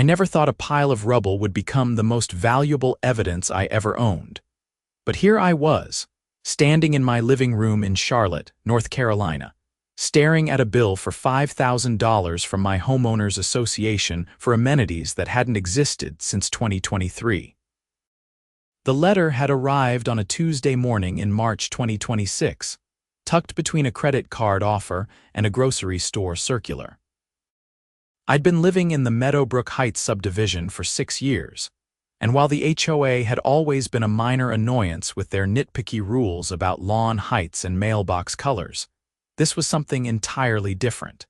I never thought a pile of rubble would become the most valuable evidence I ever owned. But here I was, standing in my living room in Charlotte, North Carolina, staring at a bill for $5,000 from my homeowners association for amenities that hadn't existed since 2023. The letter had arrived on a Tuesday morning in March 2026, tucked between a credit card offer and a grocery store circular. I'd been living in the Meadowbrook Heights subdivision for 6 years, and while the HOA had always been a minor annoyance with their nitpicky rules about lawn heights and mailbox colors, this was something entirely different.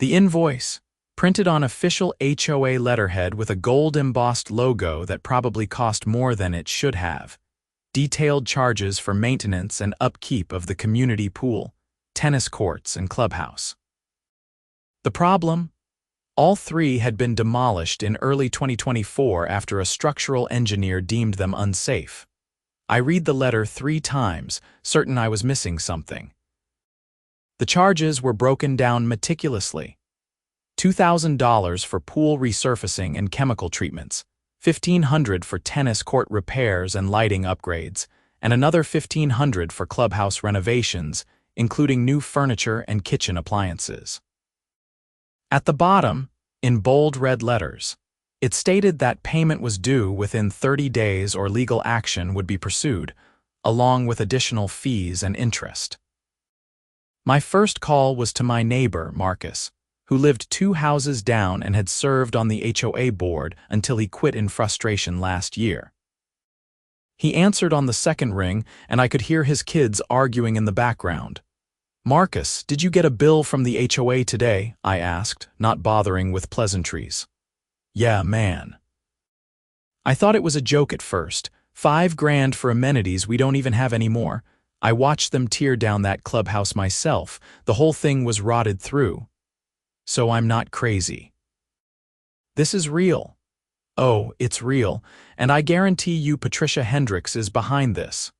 The invoice, printed on official HOA letterhead with a gold-embossed logo that probably cost more than it should have, detailed charges for maintenance and upkeep of the community pool, tennis courts, and clubhouse. The problem? All 3 had been demolished in early 2024 after a structural engineer deemed them unsafe. I read the letter 3 times, certain I was missing something. The charges were broken down meticulously. $2,000 for pool resurfacing and chemical treatments, $1,500 for tennis court repairs and lighting upgrades, and another $1,500 for clubhouse renovations, including new furniture and kitchen appliances. At the bottom, in bold red letters, it stated that payment was due within 30 days or legal action would be pursued, along with additional fees and interest. My first call was to my neighbor, Marcus, who lived 2 houses down and had served on the HOA board until he quit in frustration last year. He answered on the second ring, and I could hear his kids arguing in the background. "Marcus, did you get a bill from the HOA today?" I asked, not bothering with pleasantries. "Yeah, man." I thought it was a joke at first. $5,000 for amenities we don't even have anymore. I watched them tear down that clubhouse myself. The whole thing was rotted through. So I'm not crazy. This is real. Oh, it's real, and I guarantee you Patricia Hendricks is behind this.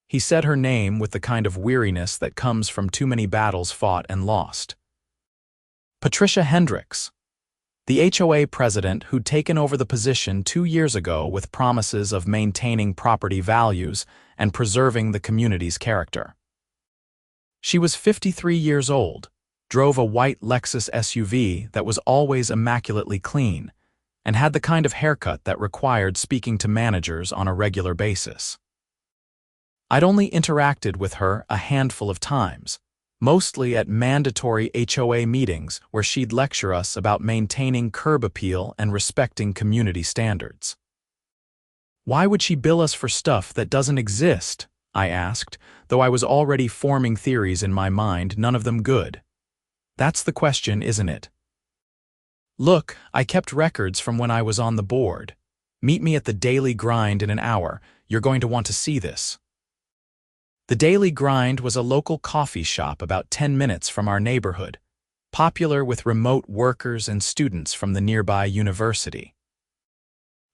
He said her name with the kind of weariness that comes from too many battles fought and lost. Patricia Hendricks, the HOA president who'd taken over the position 2 years ago with promises of maintaining property values and preserving the community's character. She was 53 years old, drove a white Lexus SUV that was always immaculately clean, and had the kind of haircut that required speaking to managers on a regular basis. I'd only interacted with her a handful of times, mostly at mandatory HOA meetings where she'd lecture us about maintaining curb appeal and respecting community standards. "Why would she bill us for stuff that doesn't exist?" I asked, though I was already forming theories in my mind, none of them good. That's the question, isn't it? "Look, I kept records from when I was on the board. Meet me at the Daily Grind in an hour. You're going to want to see this." The Daily Grind was a local coffee shop about 10 minutes from our neighborhood, popular with remote workers and students from the nearby university.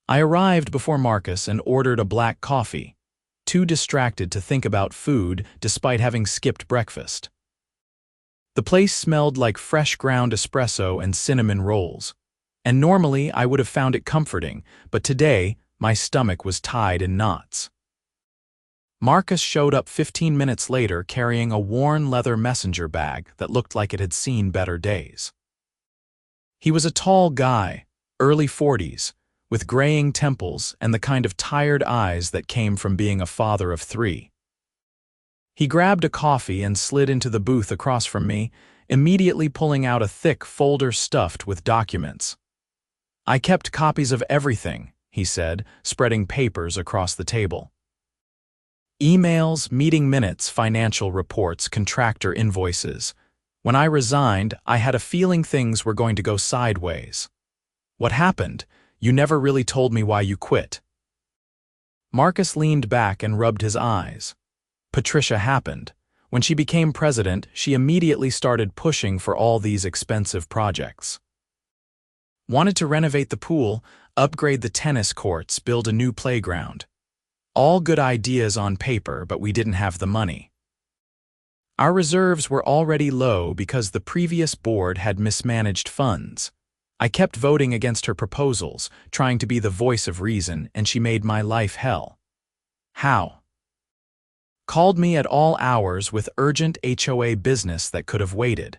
I arrived before Marcus and ordered a black coffee, too distracted to think about food despite having skipped breakfast. The place smelled like fresh ground espresso and cinnamon rolls, and normally I would have found it comforting, but today my stomach was tied in knots. Marcus showed up 15 minutes later carrying a worn leather messenger bag that looked like it had seen better days. He was a tall guy, early 40s, with graying temples and the kind of tired eyes that came from being a father of 3. He grabbed a coffee and slid into the booth across from me, immediately pulling out a thick folder stuffed with documents. "I kept copies of everything," he said, spreading papers across the table. Emails, meeting minutes, financial reports, contractor invoices. When I resigned, I had a feeling things were going to go sideways. "What happened? You never really told me why you quit." Marcus leaned back and rubbed his eyes. Patricia happened. When she became president, she immediately started pushing for all these expensive projects. Wanted to renovate the pool, upgrade the tennis courts, build a new playground. All good ideas on paper, but we didn't have the money. Our reserves were already low because the previous board had mismanaged funds, I kept voting against her proposals, trying to be the voice of reason, and she made my life hell. How? Called me at all hours with urgent HOA business that could have waited.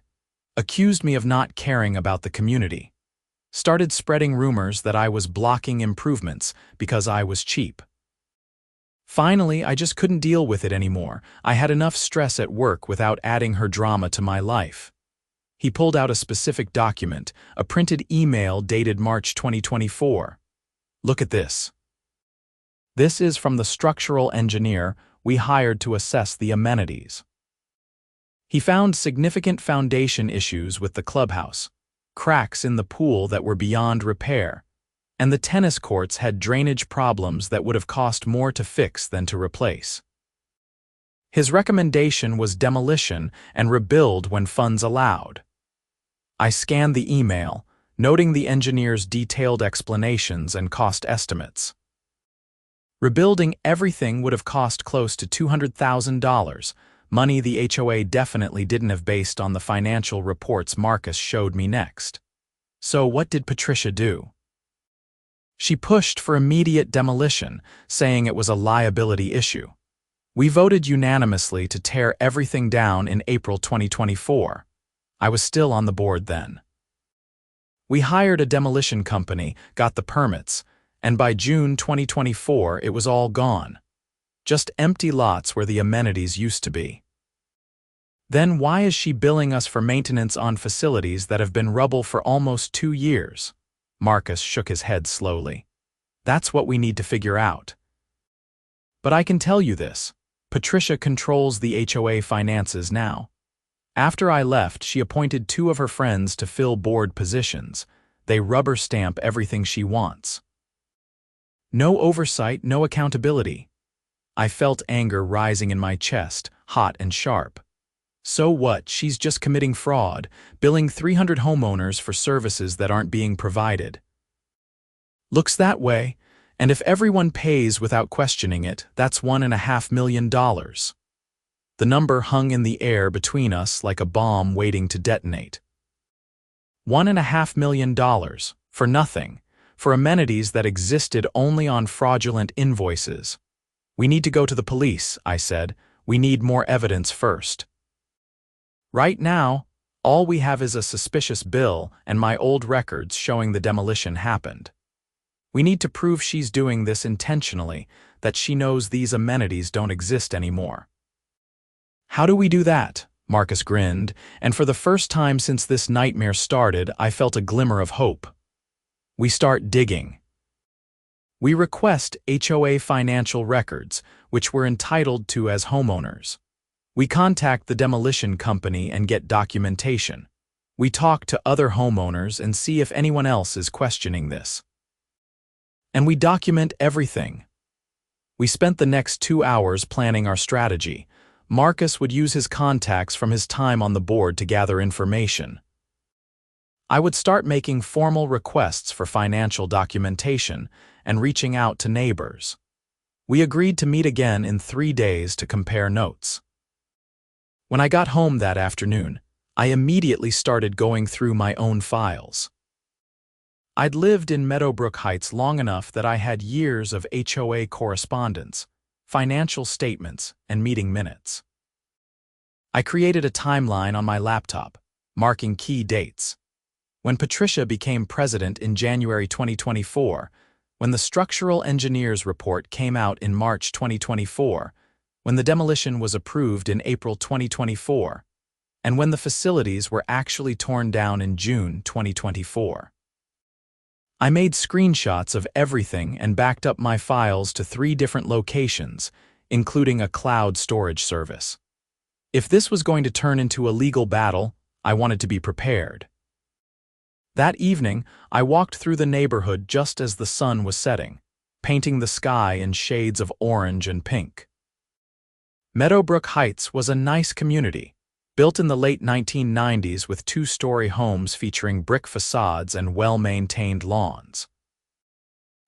Accused me of not caring about the community. Started spreading rumors that I was blocking improvements because I was cheap. Finally, I just couldn't deal with it anymore. I had enough stress at work without adding her drama to my life. He pulled out a specific document, a printed email dated March 2024. Look at this. This is from the structural engineer we hired to assess the amenities. He found significant foundation issues with the clubhouse, cracks in the pool that were beyond repair, and the tennis courts had drainage problems that would have cost more to fix than to replace. His recommendation was demolition and rebuild when funds allowed. I scanned the email, noting the engineer's detailed explanations and cost estimates. Rebuilding everything would have cost close to $200,000, money the HOA definitely didn't have based on the financial reports Marcus showed me next. So what did Patricia do? She pushed for immediate demolition, saying it was a liability issue. We voted unanimously to tear everything down in April 2024. I was still on the board then. We hired a demolition company, got the permits, and by June 2024 it was all gone. Just empty lots where the amenities used to be. Then why is she billing us for maintenance on facilities that have been rubble for almost 2 years? Marcus shook his head slowly. That's what we need to figure out. But I can tell you this. Patricia controls the HOA finances now. After I left, she appointed 2 of her friends to fill board positions. They rubber stamp everything she wants. No oversight, no accountability. I felt anger rising in my chest, hot and sharp. So what? She's just committing fraud, billing 300 homeowners for services that aren't being provided. Looks that way, and if everyone pays without questioning it, that's $1.5 million. The number hung in the air between us like a bomb waiting to detonate. $1.5 million, for nothing, for amenities that existed only on fraudulent invoices. We need to go to the police, I said. We need more evidence first. Right now, all we have is a suspicious bill and my old records showing the demolition happened. We need to prove she's doing this intentionally, that she knows these amenities don't exist anymore. How do we do that? Marcus grinned, and for the first time since this nightmare started, I felt a glimmer of hope. We start digging. We request HOA financial records, which we're entitled to as homeowners. We contact the demolition company and get documentation. We talk to other homeowners and see if anyone else is questioning this. And we document everything. We spent the next 2 hours planning our strategy. Marcus would use his contacts from his time on the board to gather information. I would start making formal requests for financial documentation and reaching out to neighbors. We agreed to meet again in 3 days to compare notes. When I got home that afternoon, I immediately started going through my own files. I'd lived in Meadowbrook Heights long enough that I had years of HOA correspondence, financial statements, and meeting minutes. I created a timeline on my laptop, marking key dates. When Patricia became president in January 2024, when the structural engineers report came out in March 2024, when the demolition was approved in April 2024, and when the facilities were actually torn down in June 2024. I made screenshots of everything and backed up my files to 3 different locations, including a cloud storage service. If this was going to turn into a legal battle, I wanted to be prepared. That evening, I walked through the neighborhood just as the sun was setting, painting the sky in shades of orange and pink. Meadowbrook Heights was a nice community, built in the late 1990s with 2-story homes featuring brick facades and well-maintained lawns.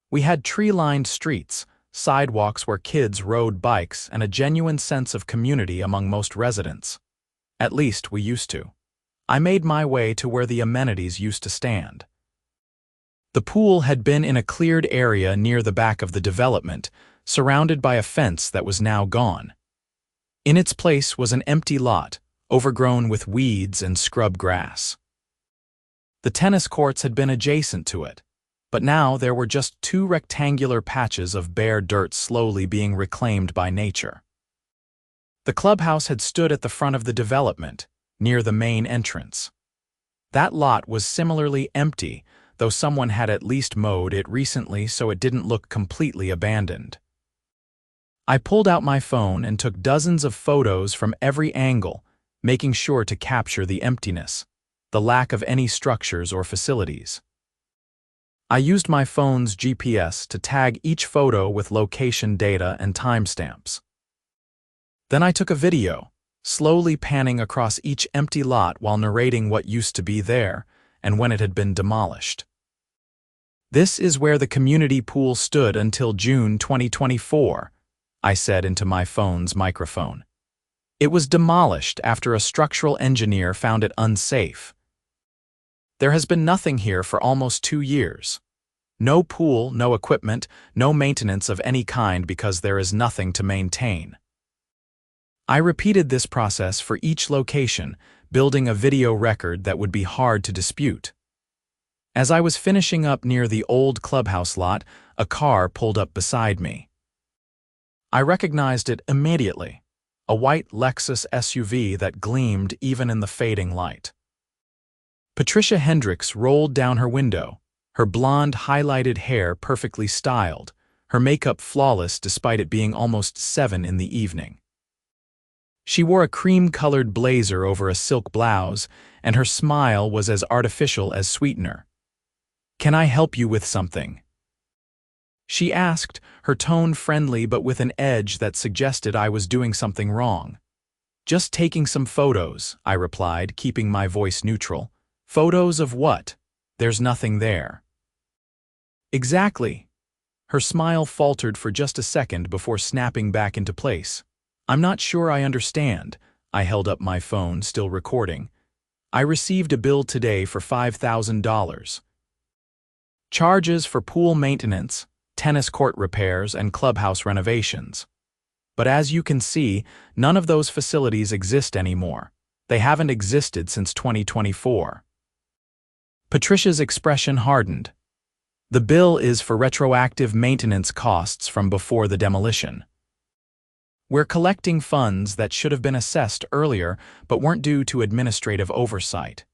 We had tree-lined streets, sidewalks where kids rode bikes, and a genuine sense of community among most residents. At least we used to. I made my way to where the amenities used to stand. The pool had been in a cleared area near the back of the development, surrounded by a fence that was now gone. In its place was an empty lot, overgrown with weeds and scrub grass. The tennis courts had been adjacent to it, but now there were just two rectangular patches of bare dirt slowly being reclaimed by nature. The clubhouse had stood at the front of the development, near the main entrance. That lot was similarly empty, though someone had at least mowed it recently so it didn't look completely abandoned. I pulled out my phone and took dozens of photos from every angle, making sure to capture the emptiness, the lack of any structures or facilities. I used my phone's GPS to tag each photo with location data and timestamps. Then I took a video, slowly panning across each empty lot while narrating what used to be there and when it had been demolished. "This is where the community pool stood until June 2024, I said into my phone's microphone. It was demolished after a structural engineer found it unsafe. There has been nothing here for almost 2 years. No pool, no equipment, no maintenance of any kind because there is nothing to maintain." I repeated this process for each location, building a video record that would be hard to dispute. As I was finishing up near the old clubhouse lot, a car pulled up beside me. I recognized it immediately, a white Lexus SUV that gleamed even in the fading light. Patricia Hendricks rolled down her window, her blonde highlighted hair perfectly styled, her makeup flawless despite it being almost 7 in the evening. She wore a cream-colored blazer over a silk blouse, and her smile was as artificial as sweetener. "Can I help you with something?" she asked, her tone friendly but with an edge that suggested I was doing something wrong. "Just taking some photos," I replied, keeping my voice neutral. "Photos of what? There's nothing there." "Exactly." Her smile faltered for just a second before snapping back into place. "I'm not sure I understand." I held up my phone, still recording. "I received a bill today for $5,000. Charges for pool maintenance, tennis court repairs, and clubhouse renovations. But as you can see, none of those facilities exist anymore. They haven't existed since 2024. Patricia's expression hardened. "The bill is for retroactive maintenance costs from before the demolition. We're collecting funds that should have been assessed earlier but weren't due to administrative oversight."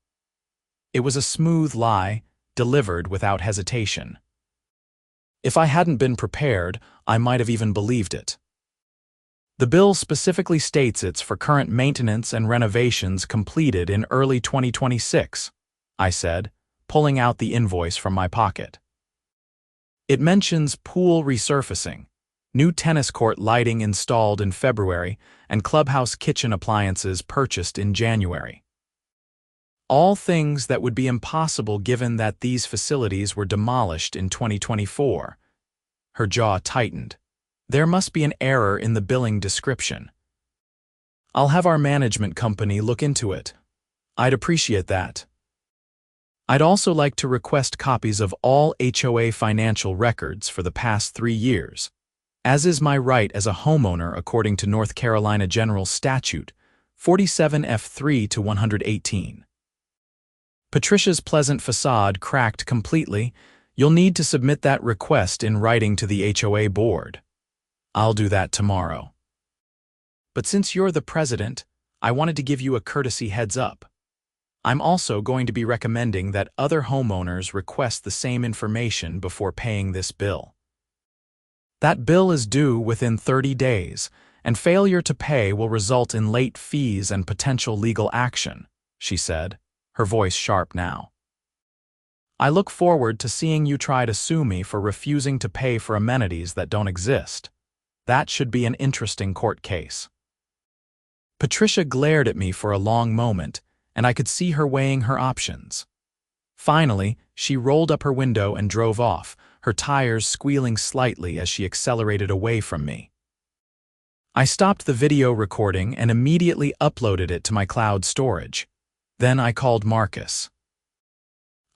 It was a smooth lie, delivered without hesitation. If I hadn't been prepared, I might have even believed it. "The bill specifically states it's for current maintenance and renovations completed in early 2026, I said, pulling out the invoice from my pocket. "It mentions pool resurfacing, new tennis court lighting installed in February, and clubhouse kitchen appliances purchased in January. All things that would be impossible given that these facilities were demolished in 2024. Her jaw tightened. "There must be an error in the billing description. I'll have our management company look into it. I'd appreciate that. I'd also like to request copies of all HOA financial records for the past 3 years, as is my right as a homeowner according to North Carolina General Statute 47 F3 to 118. Patricia's pleasant facade cracked completely. "You'll need to submit that request in writing to the HOA board." "I'll do that tomorrow. But since you're the president, I wanted to give you a courtesy heads up. I'm also going to be recommending that other homeowners request the same information before paying this bill. That bill is due within 30 days, and failure to pay will result in late fees and potential legal action," she said, her voice sharp now. "I look forward to seeing you try to sue me for refusing to pay for amenities that don't exist. That should be an interesting court case." Patricia glared at me for a long moment, and I could see her weighing her options. Finally, she rolled up her window and drove off, her tires squealing slightly as she accelerated away from me. I stopped the video recording and immediately uploaded it to my cloud storage. Then I called Marcus.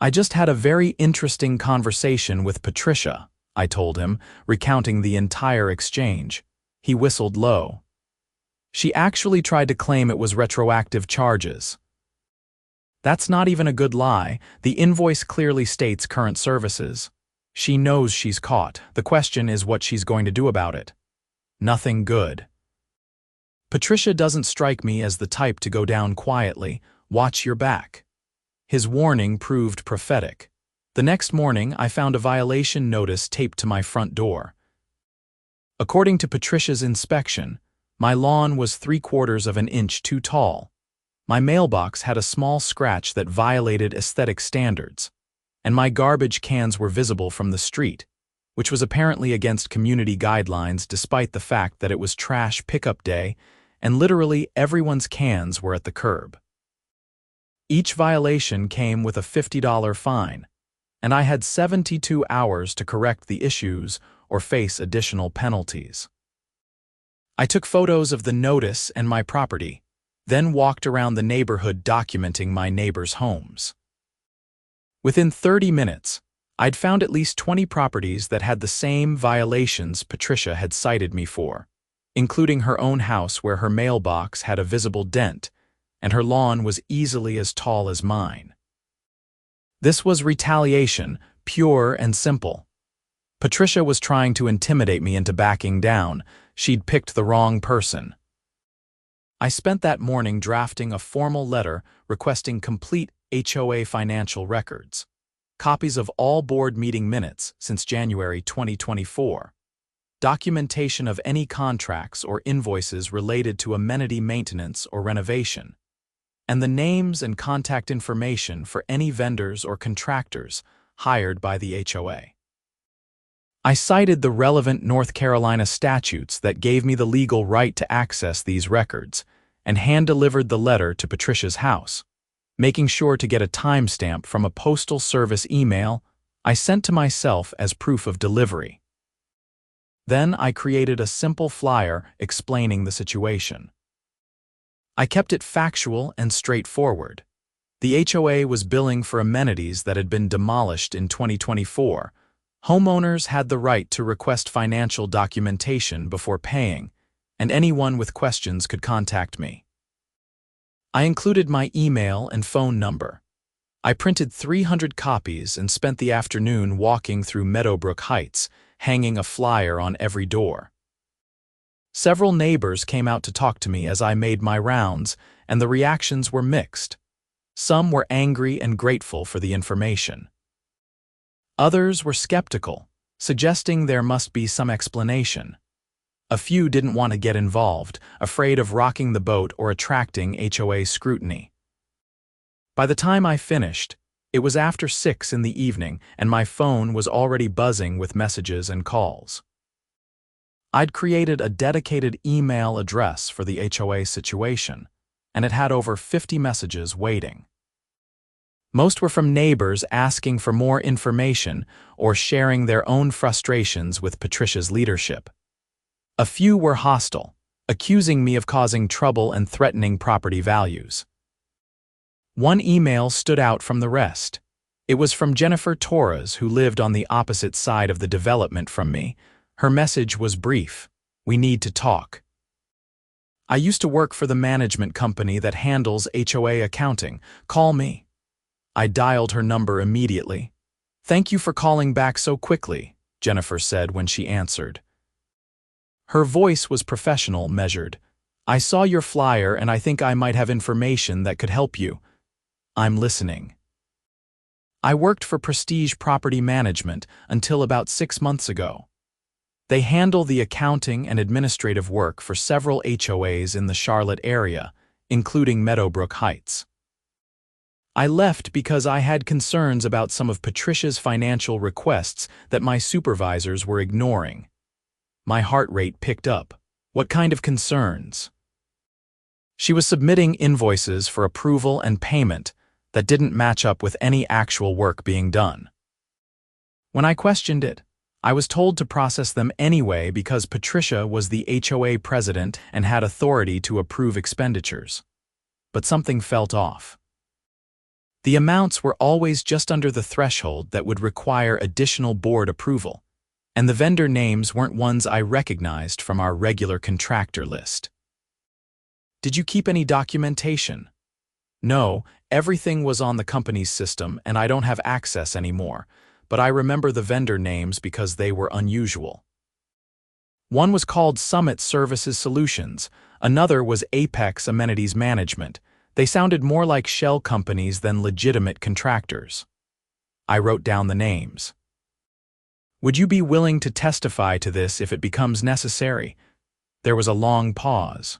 "I just had a very interesting conversation with Patricia," I told him, recounting the entire exchange. He whistled low. "She actually tried to claim it was retroactive charges." "That's not even a good lie. The invoice clearly states current services. She knows she's caught. The question is what she's going to do about it." "Nothing good." "Patricia doesn't strike me as the type to go down quietly. Watch your back." His warning proved prophetic. The next morning, I found a violation notice taped to my front door. According to Patricia's inspection, my lawn was 3/4 of an inch too tall. My mailbox had a small scratch that violated aesthetic standards, and my garbage cans were visible from the street, which was apparently against community guidelines despite the fact that it was trash pickup day and literally everyone's cans were at the curb. Each violation came with a $50 fine, and I had 72 hours to correct the issues or face additional penalties. I took photos of the notice and my property, then walked around the neighborhood documenting my neighbors' homes. Within 30 minutes, I'd found at least 20 properties that had the same violations Patricia had cited me for, including her own house where her mailbox had a visible dent and her lawn was easily as tall as mine. This was retaliation, pure and simple. Patricia was trying to intimidate me into backing down. She'd picked the wrong person. I spent that morning drafting a formal letter requesting complete HOA financial records, copies of all board meeting minutes since January 2024, documentation of any contracts or invoices related to amenity maintenance or renovation, and the names and contact information for any vendors or contractors hired by the HOA. I cited the relevant North Carolina statutes that gave me the legal right to access these records and hand-delivered the letter to Patricia's house, making sure to get a timestamp from a postal service email I sent to myself as proof of delivery. Then I created a simple flyer explaining the situation. I kept it factual and straightforward. The HOA was billing for amenities that had been demolished in 2024. Homeowners had the right to request financial documentation before paying, and anyone with questions could contact me. I included my email and phone number. I printed 300 copies and spent the afternoon walking through Meadowbrook Heights, hanging a flyer on every door. Several neighbors came out to talk to me as I made my rounds, and the reactions were mixed. Some were angry and grateful for the information. Others were skeptical, suggesting there must be some explanation. A few didn't want to get involved, afraid of rocking the boat or attracting HOA scrutiny. By the time I finished, it was after 6 in the evening and my phone was already buzzing with messages and calls. I'd created a dedicated email address for the HOA situation, and it had over 50 messages waiting. Most were from neighbors asking for more information or sharing their own frustrations with Patricia's leadership. A few were hostile, accusing me of causing trouble and threatening property values. One email stood out from the rest. It was from Jennifer Torres, who lived on the opposite side of the development from me. Her message was brief: "We need to talk. I used to work for the management company that handles HOA accounting. Call me." I dialed her number immediately. "Thank you for calling back so quickly," Jennifer said when she answered. Her voice was professional, measured. "I saw your flyer and I think I might have information that could help you. I'm listening." I worked for Prestige Property Management until about 6 months ago. They handle the accounting and administrative work for several HOAs in the Charlotte area, including Meadowbrook Heights. I left because I had concerns about some of Patricia's financial requests that my supervisors were ignoring. My heart rate picked up. What kind of concerns? She was submitting invoices for approval and payment that didn't match up with any actual work being done. When I questioned it, I was told to process them anyway because Patricia was the HOA president and had authority to approve expenditures. But something felt off. The amounts were always just under the threshold that would require additional board approval, and the vendor names weren't ones I recognized from our regular contractor list. Did you keep any documentation? No, everything was on the company's system and I don't have access anymore, but I remember the vendor names because they were unusual. One was called Summit Services Solutions, another was Apex Amenities Management. They sounded more like shell companies than legitimate contractors. I wrote down the names. Would you be willing to testify to this if it becomes necessary? There was a long pause.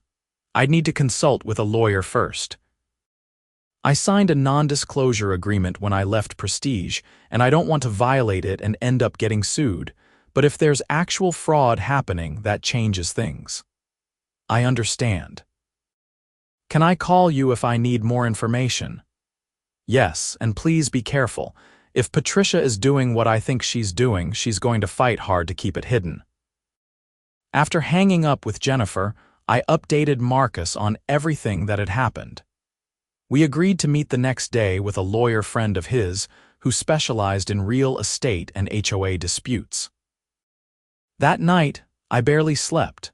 I'd need to consult with a lawyer first. I signed a non-disclosure agreement when I left Prestige, and I don't want to violate it and end up getting sued, but if there's actual fraud happening, that changes things. I understand. Can I call you if I need more information? Yes, and please be careful. If Patricia is doing what I think she's doing, she's going to fight hard to keep it hidden. After hanging up with Jennifer, I updated Marcus on everything that had happened. We agreed to meet the next day with a lawyer friend of his who specialized in real estate and HOA disputes. That night, I barely slept.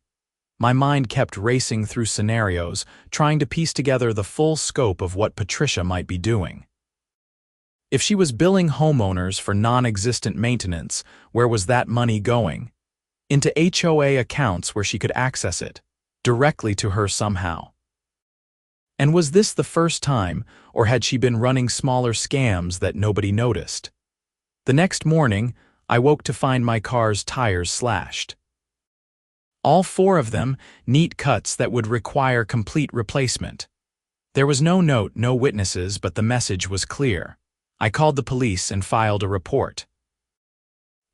My mind kept racing through scenarios, trying to piece together the full scope of what Patricia might be doing. If she was billing homeowners for non-existent maintenance, where was that money going? Into HOA accounts where she could access it, directly to her somehow. And was this the first time, or had she been running smaller scams that nobody noticed? The next morning, I woke to find my car's tires slashed. All 4 of them, neat cuts that would require complete replacement. There was no note, no witnesses, but the message was clear. I called the police and filed a report.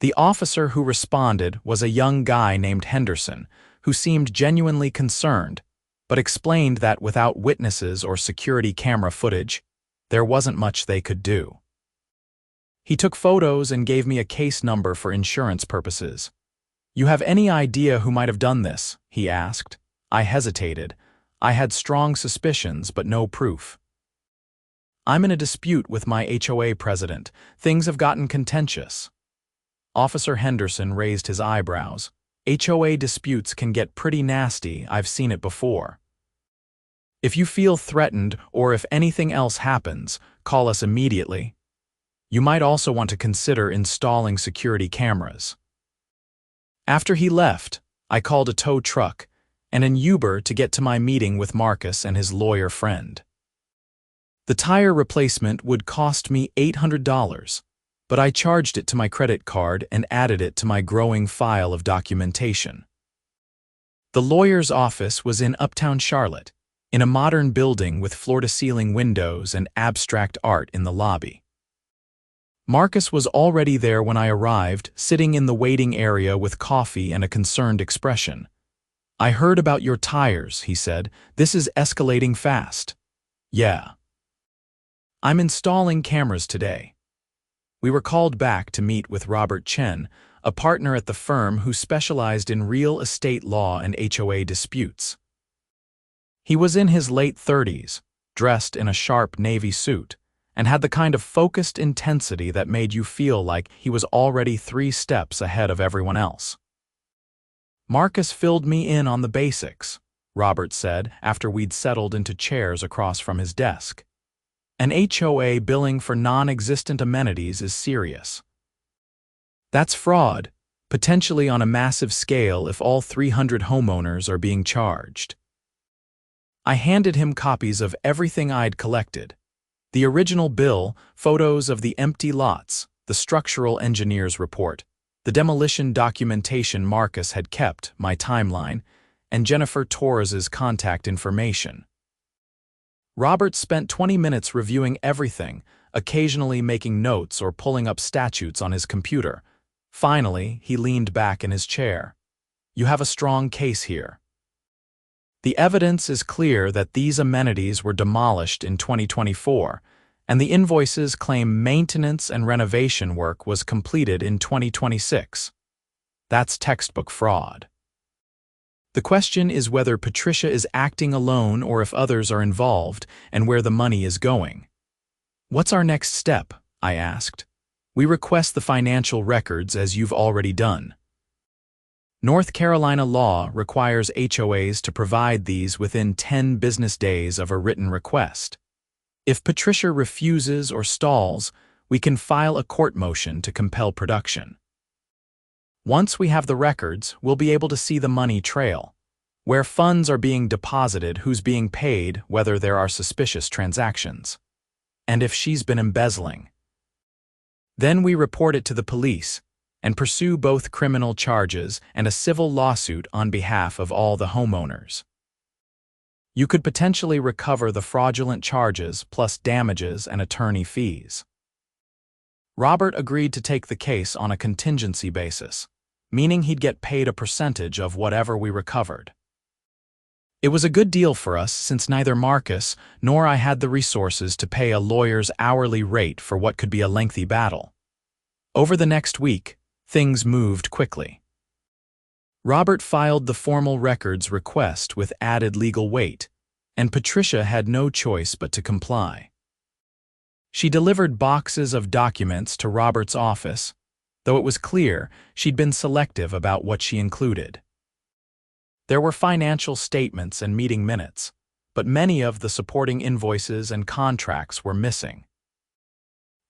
The officer who responded was a young guy named Henderson, who seemed genuinely concerned, but explained that without witnesses or security camera footage, there wasn't much they could do. He took photos and gave me a case number for insurance purposes. You have any idea who might have done this? He asked. I hesitated. I had strong suspicions, but no proof. I'm in a dispute with my HOA president. Things have gotten contentious. Officer Henderson raised his eyebrows. HOA disputes can get pretty nasty. I've seen it before. If you feel threatened or if anything else happens, call us immediately. You might also want to consider installing security cameras. After he left, I called a tow truck and an Uber to get to my meeting with Marcus and his lawyer friend. The tire replacement would cost me $800, but I charged it to my credit card and added it to my growing file of documentation. The lawyer's office was in Uptown Charlotte, in a modern building with floor-to-ceiling windows and abstract art in the lobby. Marcus was already there when I arrived, sitting in the waiting area with coffee and a concerned expression. I heard about your tires, he said. This is escalating fast. Yeah. I'm installing cameras today. We were called back to meet with Robert Chen, a partner at the firm who specialized in real estate law and HOA disputes. He was in his late 30s, dressed in a sharp navy suit, and had the kind of focused intensity that made you feel like he was already 3 steps ahead of everyone else. Marcus filled me in on the basics, Robert said after we'd settled into chairs across from his desk. An HOA billing for non-existent amenities is serious. That's fraud, potentially on a massive scale if all 300 homeowners are being charged. I handed him copies of everything I'd collected. The original bill, photos of the empty lots, the structural engineer's report, the demolition documentation Marcus had kept, my timeline, and Jennifer Torres's contact information. Robert spent 20 minutes reviewing everything, occasionally making notes or pulling up statutes on his computer. Finally, he leaned back in his chair. You have a strong case here. The evidence is clear that these amenities were demolished in 2024, and the invoices claim maintenance and renovation work was completed in 2026. That's textbook fraud. The question is whether Patricia is acting alone or if others are involved and where the money is going. "What's our next step?" I asked. "We request the financial records as you've already done." North Carolina law requires HOAs to provide these within 10 business days of a written request. If Patricia refuses or stalls, we can file a court motion to compel production. Once we have the records, we'll be able to see the money trail, where funds are being deposited, who's being paid, whether there are suspicious transactions, and if she's been embezzling. Then we report it to the police and pursue both criminal charges and a civil lawsuit on behalf of all the homeowners. You could potentially recover the fraudulent charges plus damages and attorney fees. Robert agreed to take the case on a contingency basis, meaning he'd get paid a percentage of whatever we recovered. It was a good deal for us since neither Marcus nor I had the resources to pay a lawyer's hourly rate for what could be a lengthy battle. Over the next week, things moved quickly. Robert filed the formal records request with added legal weight, and Patricia had no choice but to comply. She delivered boxes of documents to Robert's office, though it was clear she'd been selective about what she included. There were financial statements and meeting minutes, but many of the supporting invoices and contracts were missing.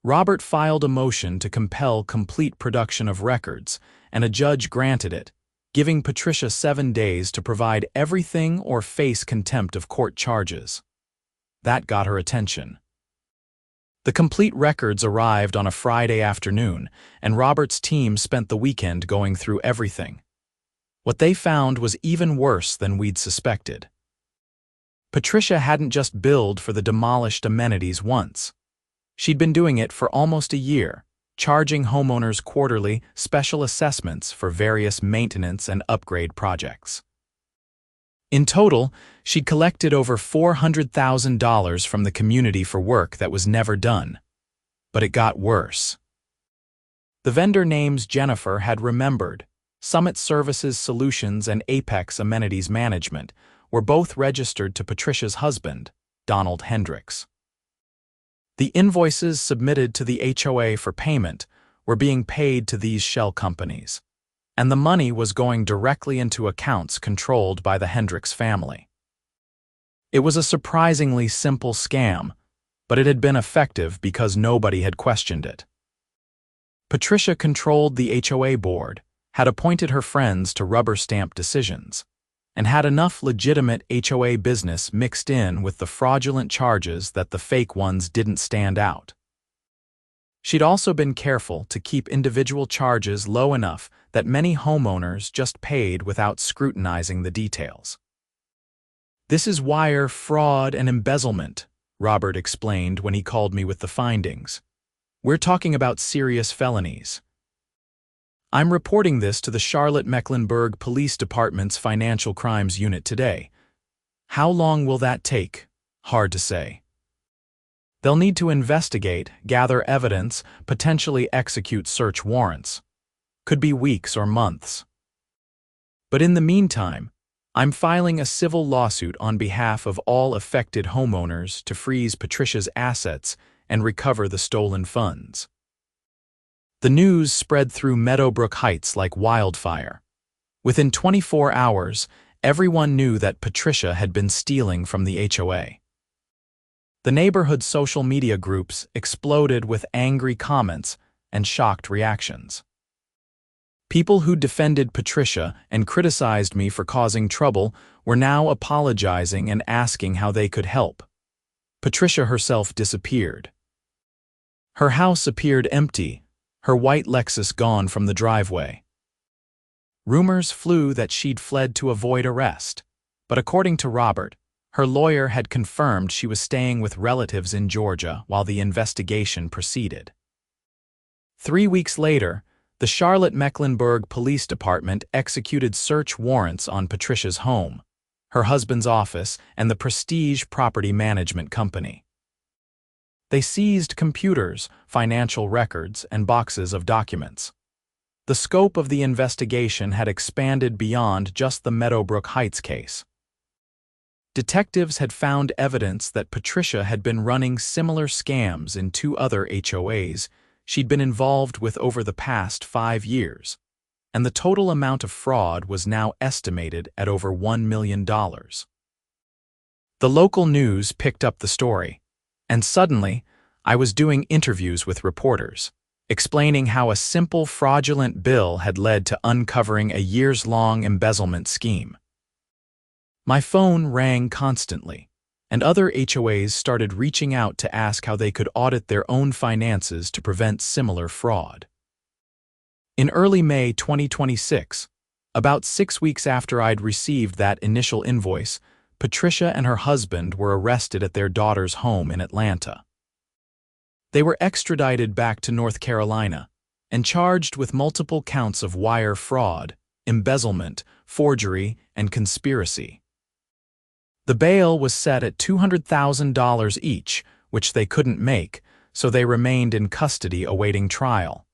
Robert filed a motion to compel complete production of records, and a judge granted it, giving Patricia 7 days to provide everything or face contempt of court charges. That got her attention. The complete records arrived on a Friday afternoon, and Robert's team spent the weekend going through everything. What they found was even worse than we'd suspected. Patricia hadn't just billed for the demolished amenities once. She'd been doing it for almost a year, charging homeowners quarterly special assessments for various maintenance and upgrade projects. In total, she'd collected over $400,000 from the community for work that was never done. But it got worse. The vendor names Jennifer had remembered. Summit Services Solutions and Apex Amenities Management were both registered to Patricia's husband, Donald Hendricks. The invoices submitted to the HOA for payment were being paid to these shell companies, and the money was going directly into accounts controlled by the Hendricks family. It was a surprisingly simple scam, but it had been effective because nobody had questioned it. Patricia controlled the HOA board, had appointed her friends to rubber stamp decisions, and had enough legitimate HOA business mixed in with the fraudulent charges that the fake ones didn't stand out. She'd also been careful to keep individual charges low enough that many homeowners just paid without scrutinizing the details. "This is wire fraud and embezzlement," Robert explained when he called me with the findings. "We're talking about serious felonies. I'm reporting this to the Charlotte-Mecklenburg Police Department's Financial Crimes Unit today. How long will that take? Hard to say. They'll need to investigate, gather evidence, potentially execute search warrants. Could be weeks or months. But in the meantime, I'm filing a civil lawsuit on behalf of all affected homeowners to freeze Patricia's assets and recover the stolen funds." The news spread through Meadowbrook Heights like wildfire. Within 24 hours, everyone knew that Patricia had been stealing from the HOA. The neighborhood social media groups exploded with angry comments and shocked reactions. People who defended Patricia and criticized me for causing trouble were now apologizing and asking how they could help. Patricia herself disappeared. Her house appeared empty, her white Lexus gone from the driveway. Rumors flew that she'd fled to avoid arrest, but according to Robert, her lawyer had confirmed she was staying with relatives in Georgia while the investigation proceeded. 3 weeks later, the Charlotte-Mecklenburg Police Department executed search warrants on Patricia's home, her husband's office, and the Prestige Property Management Company. They seized computers, financial records, and boxes of documents. The scope of the investigation had expanded beyond just the Meadowbrook Heights case. Detectives had found evidence that Patricia had been running similar scams in 2 other HOAs she'd been involved with over the past 5 years, and the total amount of fraud was now estimated at over $1 million. The local news picked up the story, and suddenly, I was doing interviews with reporters, explaining how a simple fraudulent bill had led to uncovering a years-long embezzlement scheme. My phone rang constantly, and other HOAs started reaching out to ask how they could audit their own finances to prevent similar fraud. In early May 2026, about 6 weeks after I'd received that initial invoice, Patricia and her husband were arrested at their daughter's home in Atlanta. They were extradited back to North Carolina and charged with multiple counts of wire fraud, embezzlement, forgery, and conspiracy. The bail was set at $200,000 each, which they couldn't make, so they remained in custody awaiting trial.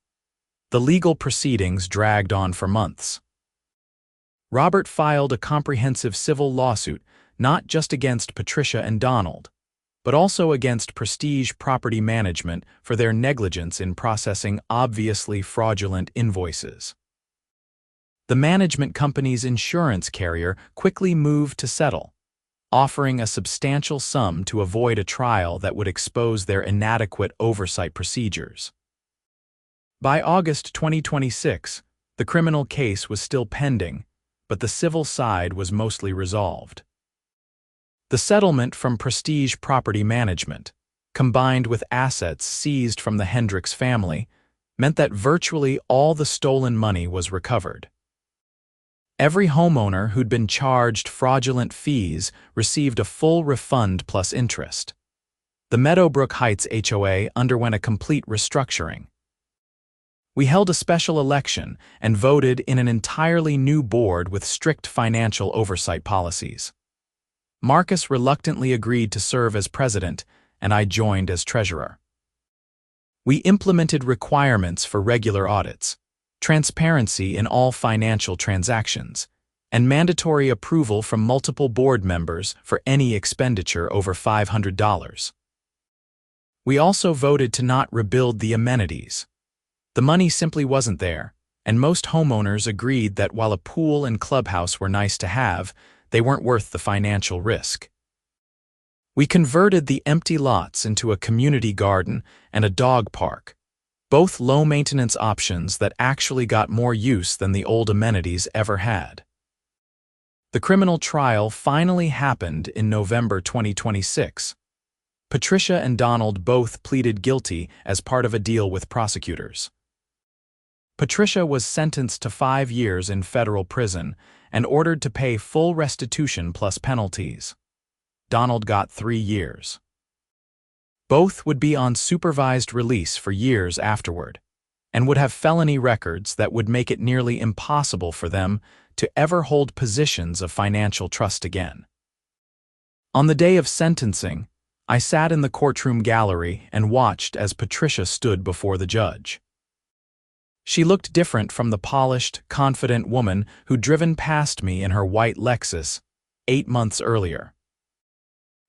The legal proceedings dragged on for months. Robert filed a comprehensive civil lawsuit not just against Patricia and Donald, but also against Prestige Property Management for their negligence in processing obviously fraudulent invoices. The management company's insurance carrier quickly moved to settle, offering a substantial sum to avoid a trial that would expose their inadequate oversight procedures. By August 2026, the criminal case was still pending, but the civil side was mostly resolved. The settlement from Prestige Property Management, combined with assets seized from the Hendricks family, meant that virtually all the stolen money was recovered. Every homeowner who'd been charged fraudulent fees received a full refund plus interest. The Meadowbrook Heights HOA underwent a complete restructuring. We held a special election and voted in an entirely new board with strict financial oversight policies. Marcus reluctantly agreed to serve as president, and I joined as treasurer. We implemented requirements for regular audits, transparency in all financial transactions, and mandatory approval from multiple board members for any expenditure over $500. We also voted to not rebuild the amenities. The money simply wasn't there, and most homeowners agreed that while a pool and clubhouse were nice to have, they weren't worth the financial risk. We converted the empty lots into a community garden and a dog park, both low-maintenance options that actually got more use than the old amenities ever had. The criminal trial finally happened in November 2026. Patricia and Donald both pleaded guilty as part of a deal with prosecutors. Patricia was sentenced to 5 years in federal prison and ordered to pay full restitution plus penalties. Donald got 3 years. Both would be on supervised release for years afterward, and would have felony records that would make it nearly impossible for them to ever hold positions of financial trust again. On the day of sentencing, I sat in the courtroom gallery and watched as Patricia stood before the judge. She looked different from the polished, confident woman who'd driven past me in her white Lexus 8 months earlier.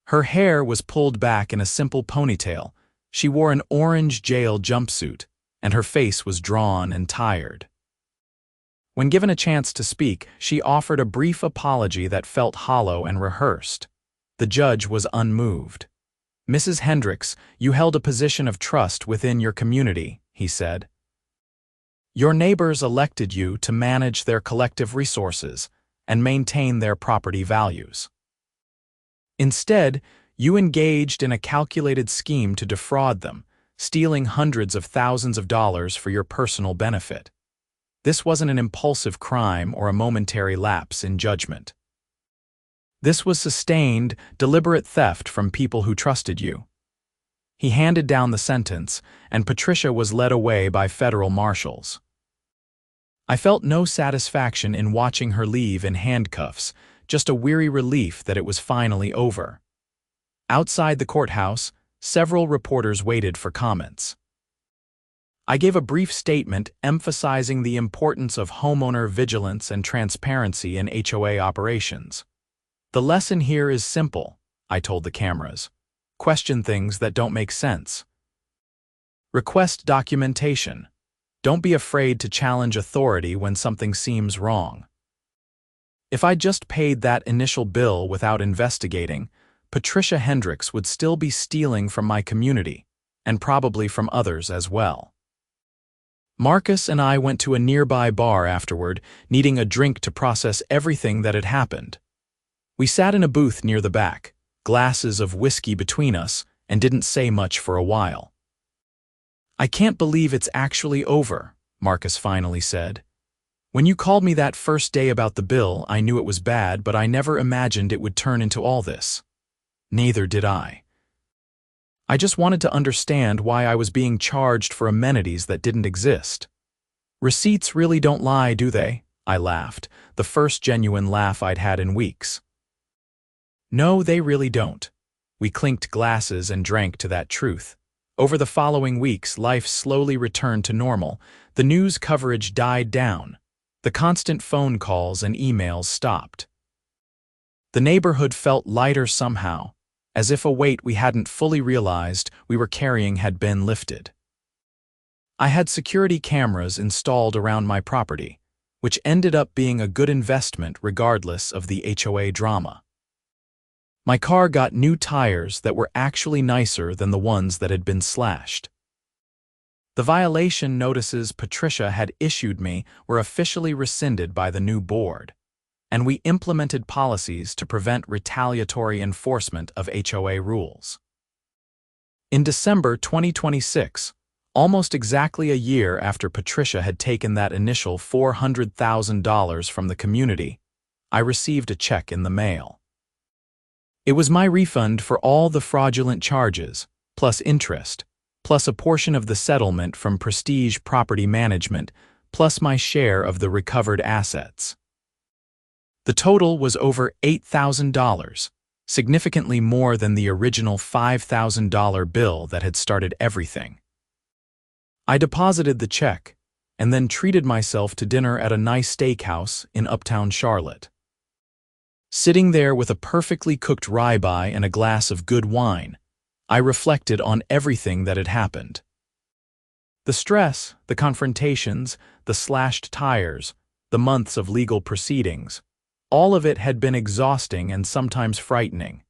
Her hair was pulled back in a simple ponytail, she wore an orange jail jumpsuit, and her face was drawn and tired. When given a chance to speak, she offered a brief apology that felt hollow and rehearsed. The judge was unmoved. "Mrs. Hendricks, you held a position of trust within your community," he said. "Your neighbors elected you to manage their collective resources and maintain their property values. Instead, you engaged in a calculated scheme to defraud them, stealing hundreds of thousands of dollars for your personal benefit. This wasn't an impulsive crime or a momentary lapse in judgment. This was sustained, deliberate theft from people who trusted you." He handed down the sentence, and Patricia was led away by federal marshals. I felt no satisfaction in watching her leave in handcuffs, just a weary relief that it was finally over. Outside the courthouse, several reporters waited for comments. I gave a brief statement emphasizing the importance of homeowner vigilance and transparency in HOA operations. The lesson here is simple, I told the cameras. Question things that don't make sense. Request documentation. Don't be afraid to challenge authority when something seems wrong. If I just paid that initial bill without investigating, Patricia Hendricks would still be stealing from my community, and probably from others as well. Marcus and I went to a nearby bar afterward, needing a drink to process everything that had happened. We sat in a booth near the back, glasses of whiskey between us, and didn't say much for a while. "I can't believe it's actually over," Marcus finally said. "When you called me that first day about the bill, I knew it was bad, but I never imagined it would turn into all this." Neither did I. I just wanted to understand why I was being charged for amenities that didn't exist. Receipts really don't lie, do they? I laughed, the first genuine laugh I'd had in weeks. No, they really don't. We clinked glasses and drank to that truth. Over the following weeks, life slowly returned to normal. The news coverage died down. The constant phone calls and emails stopped. The neighborhood felt lighter somehow, as if a weight we hadn't fully realized we were carrying had been lifted. I had security cameras installed around my property, which ended up being a good investment regardless of the HOA drama. My car got new tires that were actually nicer than the ones that had been slashed. The violation notices Patricia had issued me were officially rescinded by the new board, and we implemented policies to prevent retaliatory enforcement of HOA rules. In December 2026, almost exactly a year after Patricia had taken that initial $400,000 from the community, I received a check in the mail. It was my refund for all the fraudulent charges, plus interest, plus a portion of the settlement from Prestige Property Management, plus my share of the recovered assets. The total was over $8,000, significantly more than the original $5,000 bill that had started everything. I deposited the check, and then treated myself to dinner at a nice steakhouse in uptown Charlotte. Sitting there with a perfectly cooked ribeye and a glass of good wine, I reflected on everything that had happened. The stress, the confrontations, the slashed tires, the months of legal proceedings, all of it had been exhausting and sometimes frightening.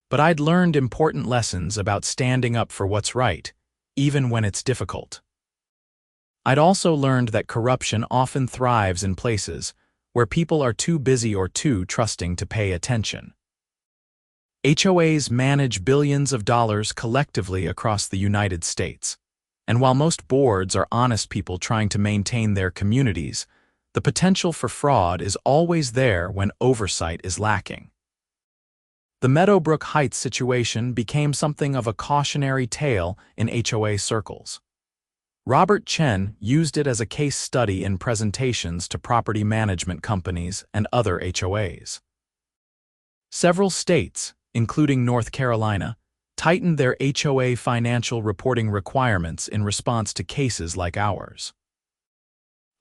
But I'd learned important lessons about standing up for what's right, even when it's difficult. I'd also learned that corruption often thrives in places where people are too busy or too trusting to pay attention. HOAs manage billions of dollars collectively across the United States, and while most boards are honest people trying to maintain their communities, the potential for fraud is always there when oversight is lacking. The Meadowbrook Heights situation became something of a cautionary tale in HOA circles. Robert Chen used it as a case study in presentations to property management companies and other HOAs. Several states, including North Carolina, tightened their HOA financial reporting requirements in response to cases like ours.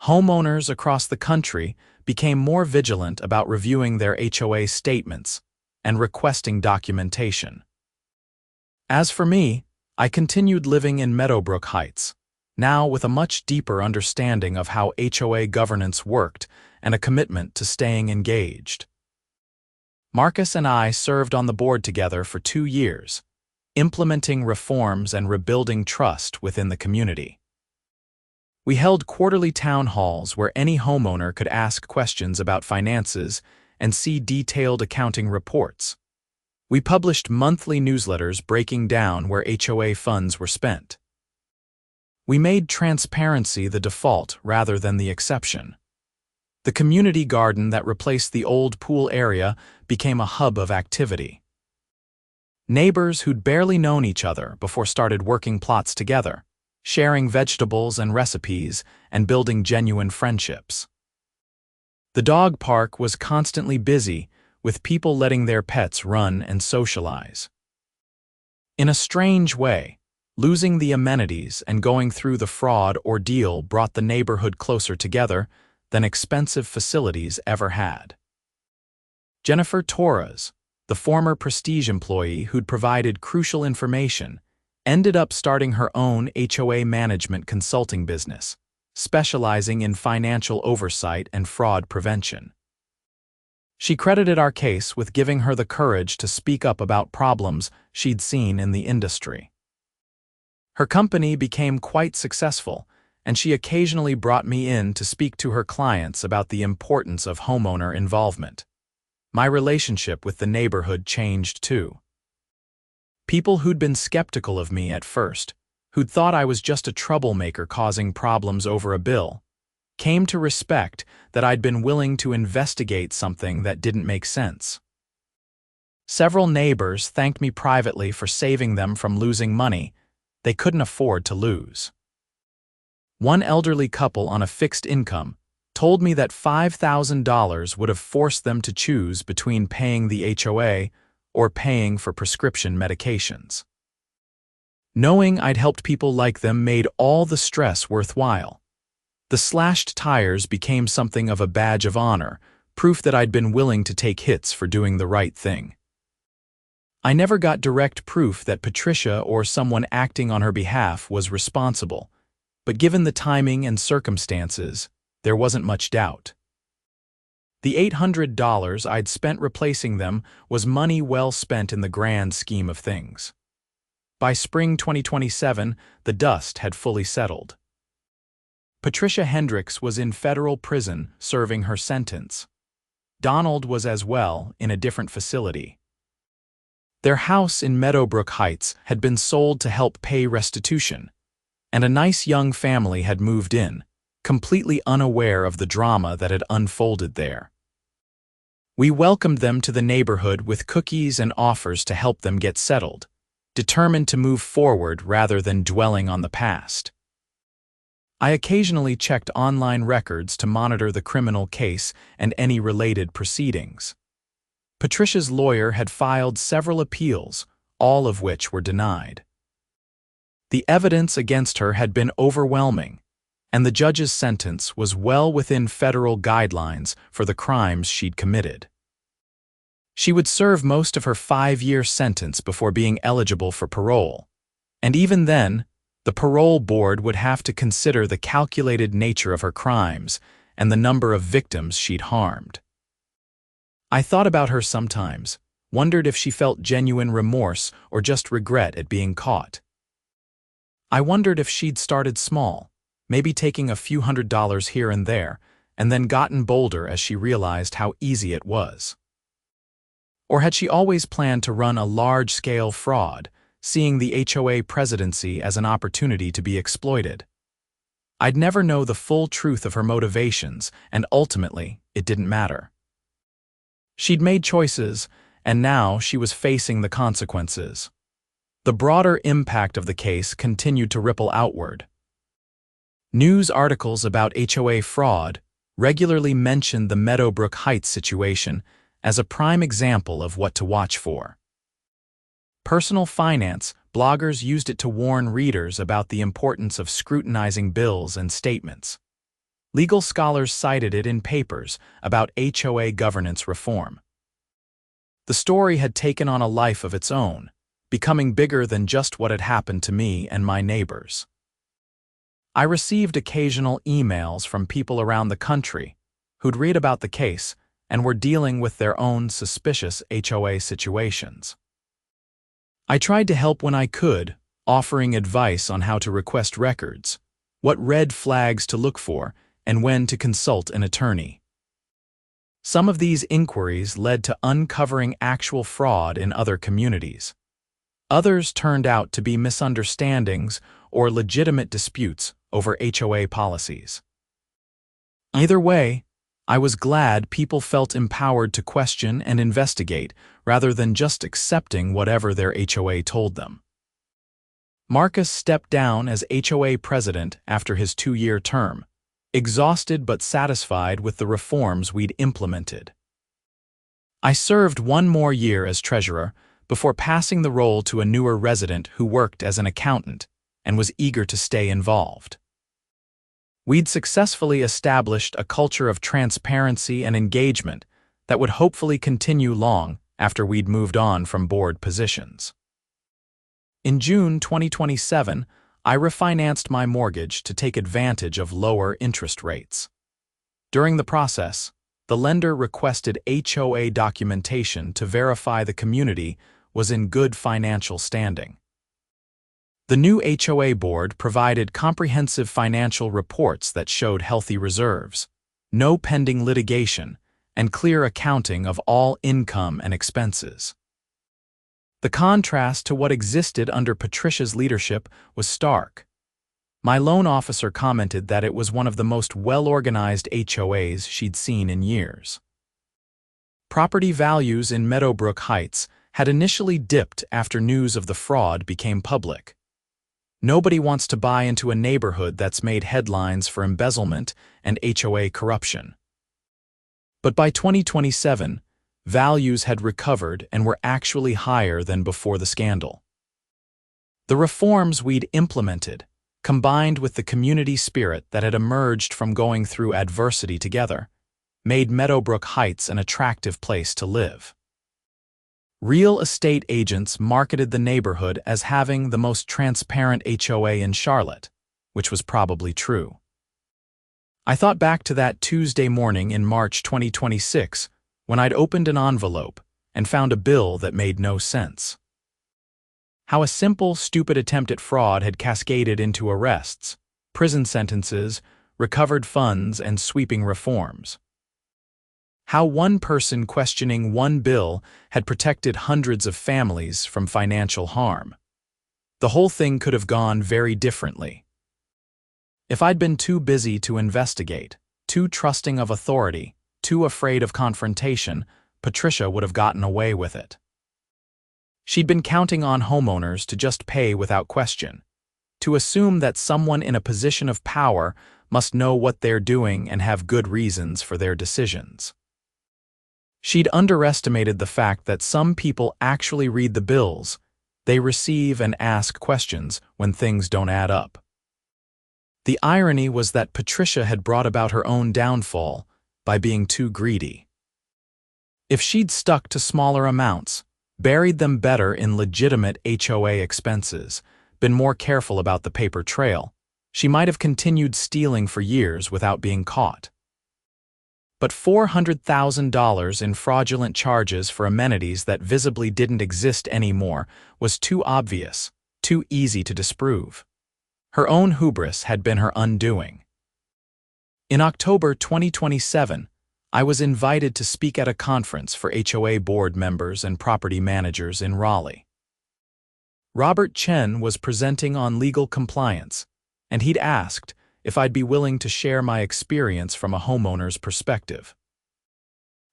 Homeowners across the country became more vigilant about reviewing their HOA statements and requesting documentation. As for me, I continued living in Meadowbrook Heights, now with a much deeper understanding of how HOA governance worked and a commitment to staying engaged. Marcus and I served on the board together for 2 years, implementing reforms and rebuilding trust within the community. We held quarterly town halls where any homeowner could ask questions about finances and see detailed accounting reports. We published monthly newsletters breaking down where HOA funds were spent. We made transparency the default rather than the exception. The community garden that replaced the old pool area became a hub of activity. Neighbors who'd barely known each other before started working plots together, sharing vegetables and recipes, and building genuine friendships. The dog park was constantly busy, with people letting their pets run and socialize. In a strange way, losing the amenities and going through the fraud ordeal brought the neighborhood closer together than expensive facilities ever had. Jennifer Torres, the former Prestige employee who'd provided crucial information, ended up starting her own HOA management consulting business, specializing in financial oversight and fraud prevention. She credited our case with giving her the courage to speak up about problems she'd seen in the industry. Her company became quite successful, and she occasionally brought me in to speak to her clients about the importance of homeowner involvement. My relationship with the neighborhood changed too. People who'd been skeptical of me at first, who'd thought I was just a troublemaker causing problems over a bill, came to respect that I'd been willing to investigate something that didn't make sense. Several neighbors thanked me privately for saving them from losing money they couldn't afford to lose. One elderly couple on a fixed income told me that $5,000 would have forced them to choose between paying the HOA or paying for prescription medications. Knowing I'd helped people like them made all the stress worthwhile. The slashed tires became something of a badge of honor, proof that I'd been willing to take hits for doing the right thing. I never got direct proof that Patricia or someone acting on her behalf was responsible, but given the timing and circumstances, there wasn't much doubt. The $800 I'd spent replacing them was money well spent in the grand scheme of things. By spring 2027, the dust had fully settled. Patricia Hendricks was in federal prison serving her sentence. Donald was as well in a different facility. Their house in Meadowbrook Heights had been sold to help pay restitution, and a nice young family had moved in, completely unaware of the drama that had unfolded there. We welcomed them to the neighborhood with cookies and offers to help them get settled, determined to move forward rather than dwelling on the past. I occasionally checked online records to monitor the criminal case and any related proceedings. Patricia's lawyer had filed several appeals, all of which were denied. The evidence against her had been overwhelming, and the judge's sentence was well within federal guidelines for the crimes she'd committed. She would serve most of her 5-year sentence before being eligible for parole, and even then, the parole board would have to consider the calculated nature of her crimes and the number of victims she'd harmed. I thought about her sometimes, wondered if she felt genuine remorse or just regret at being caught. I wondered if she'd started small, maybe taking a few $100s here and there, and then gotten bolder as she realized how easy it was. Or had she always planned to run a large-scale fraud, seeing the HOA presidency as an opportunity to be exploited? I'd never know the full truth of her motivations, and ultimately, it didn't matter. She'd made choices, and now she was facing the consequences. The broader impact of the case continued to ripple outward. News articles about HOA fraud regularly mentioned the Meadowbrook Heights situation as a prime example of what to watch for. Personal finance bloggers used it to warn readers about the importance of scrutinizing bills and statements. Legal scholars cited it in papers about HOA governance reform. The story had taken on a life of its own, becoming bigger than just what had happened to me and my neighbors. I received occasional emails from people around the country who'd read about the case and were dealing with their own suspicious HOA situations. I tried to help when I could, offering advice on how to request records, what red flags to look for, and when to consult an attorney. Some of these inquiries led to uncovering actual fraud in other communities. Others turned out to be misunderstandings or legitimate disputes over HOA policies. Either way, I was glad people felt empowered to question and investigate rather than just accepting whatever their HOA told them. Marcus stepped down as HOA president after his 2-year term, exhausted but satisfied with the reforms we'd implemented. I served 1 more year as treasurer before passing the role to a newer resident who worked as an accountant and was eager to stay involved. We'd successfully established a culture of transparency and engagement that would hopefully continue long after we'd moved on from board positions. In June 2027, I refinanced my mortgage to take advantage of lower interest rates. During the process, the lender requested HOA documentation to verify the community was in good financial standing. The new HOA board provided comprehensive financial reports that showed healthy reserves, no pending litigation, and clear accounting of all income and expenses. The contrast to what existed under Patricia's leadership was stark. My loan officer commented that it was one of the most well-organized HOAs she'd seen in years. Property values in Meadowbrook Heights had initially dipped after news of the fraud became public. Nobody wants to buy into a neighborhood that's made headlines for embezzlement and HOA corruption. But by 2027, values had recovered and were actually higher than before the scandal. The reforms we'd implemented, combined with the community spirit that had emerged from going through adversity together, made Meadowbrook Heights an attractive place to live. Real estate agents marketed the neighborhood as having the most transparent HOA in Charlotte, which was probably true. I thought back to that Tuesday morning in March 2026 when I'd opened an envelope and found a bill that made no sense. How a simple, stupid attempt at fraud had cascaded into arrests, prison sentences, recovered funds, and sweeping reforms. How one person questioning one bill had protected hundreds of families from financial harm. The whole thing could have gone very differently. If I'd been too busy to investigate, too trusting of authority, too afraid of confrontation, Patricia would have gotten away with it. She'd been counting on homeowners to just pay without question, to assume that someone in a position of power must know what they're doing and have good reasons for their decisions. She'd underestimated the fact that some people actually read the bills, they receive and ask questions when things don't add up. The irony was that Patricia had brought about her own downfall by being too greedy. If she'd stuck to smaller amounts, buried them better in legitimate HOA expenses, been more careful about the paper trail, she might have continued stealing for years without being caught. But $400,000 in fraudulent charges for amenities that visibly didn't exist anymore was too obvious, too easy to disprove. Her own hubris had been her undoing. In October 2027, I was invited to speak at a conference for HOA board members and property managers in Raleigh. Robert Chen was presenting on legal compliance, and he'd asked if I'd be willing to share my experience from a homeowner's perspective.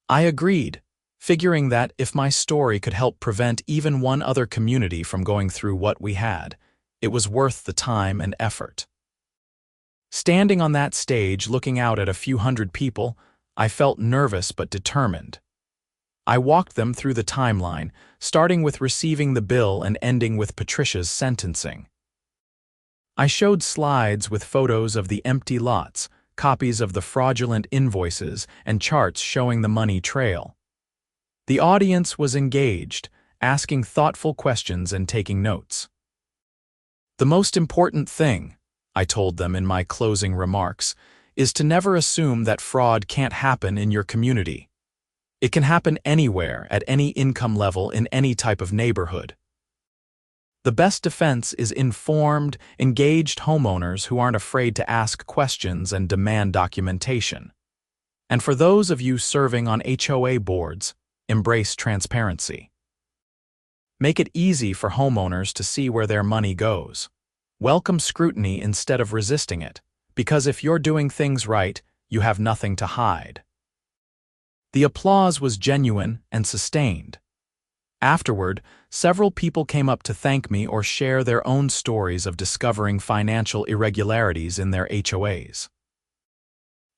I agreed, figuring that if my story could help prevent even one other community from going through what we had, it was worth the time and effort. Standing on that stage looking out at a few hundred people, I felt nervous but determined. I walked them through the timeline, starting with receiving the bill and ending with Patricia's sentencing. I showed slides with photos of the empty lots, copies of the fraudulent invoices, and charts showing the money trail. The audience was engaged, asking thoughtful questions and taking notes. The most important thing, I told them in my closing remarks, is to never assume that fraud can't happen in your community. It can happen anywhere, at any income level, in any type of neighborhood. The best defense is informed, engaged homeowners who aren't afraid to ask questions and demand documentation. And for those of you serving on HOA boards, embrace transparency. Make it easy for homeowners to see where their money goes. Welcome scrutiny instead of resisting it, because if you're doing things right, you have nothing to hide. The applause was genuine and sustained. Afterward, several people came up to thank me or share their own stories of discovering financial irregularities in their HOAs.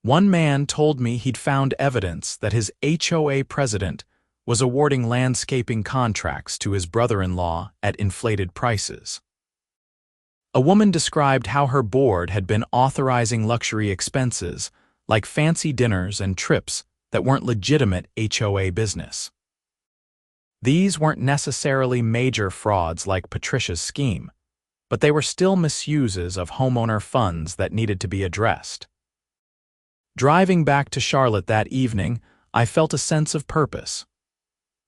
One man told me he'd found evidence that his HOA president was awarding landscaping contracts to his brother-in-law at inflated prices. A woman described how her board had been authorizing luxury expenses, like fancy dinners and trips, that weren't legitimate HOA business. These weren't necessarily major frauds like Patricia's scheme, but they were still misuses of homeowner funds that needed to be addressed. Driving back to Charlotte that evening, I felt a sense of purpose.